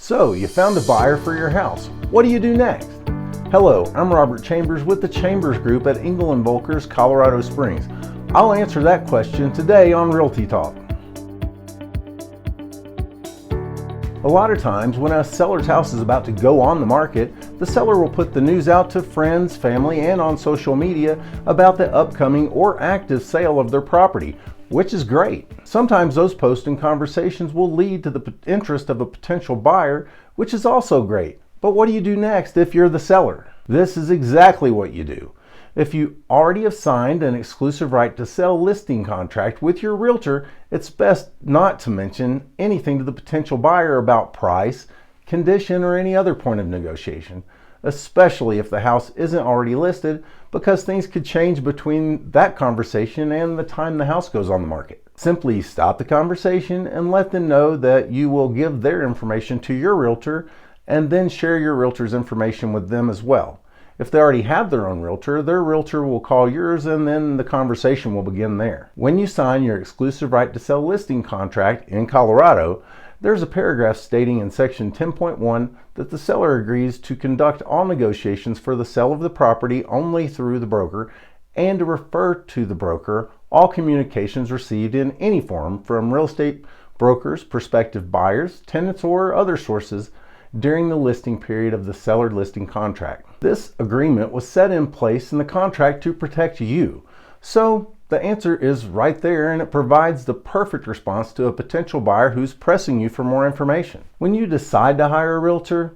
So, you found a buyer for your house. What do you do next? Hello, I'm Robert Chambers with the Chambers Group at Engel Volkers Colorado Springs. I'll answer that question today on Realty Talk. A lot of times when a seller's house is about to go on the market, the seller will put the news out to friends, family, and on social media about the upcoming or active sale of their property, which is great. Sometimes those posts and conversations will lead to the interest of a potential buyer, which is also great. But what do you do next if you're the seller? This is exactly what you do. If you already have signed an exclusive right to sell listing contract with your realtor, it's best not to mention anything to the potential buyer about price, condition, or any other point of negotiation, especially if the house isn't already listed, because things could change between that conversation and the time the house goes on the market. Simply stop the conversation and let them know that you will give their information to your realtor and then share your realtor's information with them as well. If they already have their own realtor, their realtor will call yours and then the conversation will begin there. When you sign your exclusive right to sell listing contract in Colorado, there's a paragraph stating in section 10.1 that the seller agrees to conduct all negotiations for the sale of the property only through the broker and to refer to the broker all communications received in any form from real estate brokers, prospective buyers, tenants, or other sources during the listing period of the seller listing contract. This agreement was set in place in the contract to protect you. So the answer is right there, and it provides the perfect response to a potential buyer who's pressing you for more information. When you decide to hire a realtor,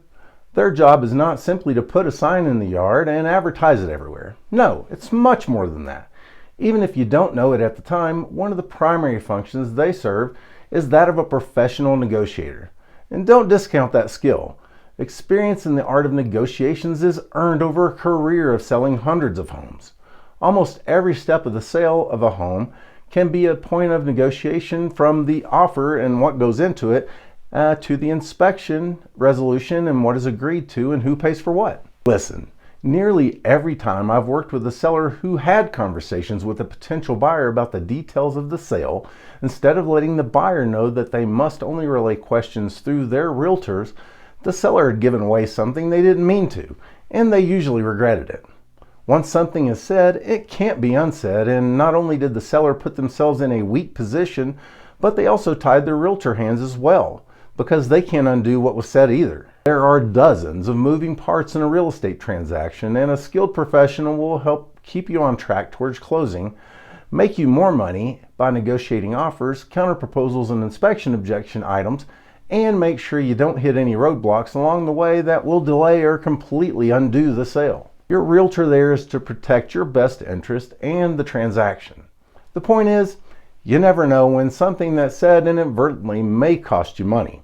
their job is not simply to put a sign in the yard and advertise it everywhere. No, it's much more than that. Even if you don't know it at the time, one of the primary functions they serve is that of a professional negotiator. And don't discount that skill. Experience in the art of negotiations is earned over a career of selling hundreds of homes. Almost every step of the sale of a home can be a point of negotiation, from the offer and what goes into it to the inspection, resolution, and what is agreed to and who pays for what. Listen, nearly every time I've worked with a seller who had conversations with a potential buyer about the details of the sale, instead of letting the buyer know that they must only relay questions through their realtors, the seller had given away something they didn't mean to, and they usually regretted it. Once something is said, it can't be unsaid, and not only did the seller put themselves in a weak position, but they also tied their realtor hands as well, because they can't undo what was said either. There are dozens of moving parts in a real estate transaction, and a skilled professional will help keep you on track towards closing, make you more money by negotiating offers, counter proposals, and inspection objection items, and make sure you don't hit any roadblocks along the way that will delay or completely undo the sale. Your realtor there is to protect your best interest and the transaction. The point is, you never know when something that's said inadvertently may cost you money,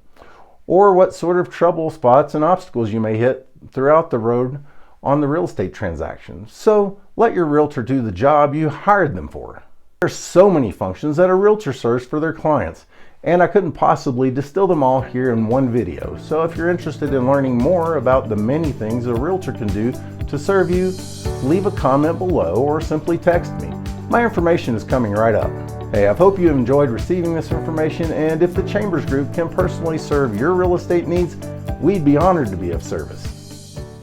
or what sort of trouble spots and obstacles you may hit throughout the road on the real estate transaction. So let your realtor do the job you hired them for. There are so many functions that a realtor serves for their clients, and I couldn't possibly distill them all here in one video. So if you're interested in learning more about the many things a realtor can do to serve you, leave a comment below or simply text me. My information is coming right up. Hey, I hope you have enjoyed receiving this information, and if the Chambers Group can personally serve your real estate needs, we'd be honored to be of service.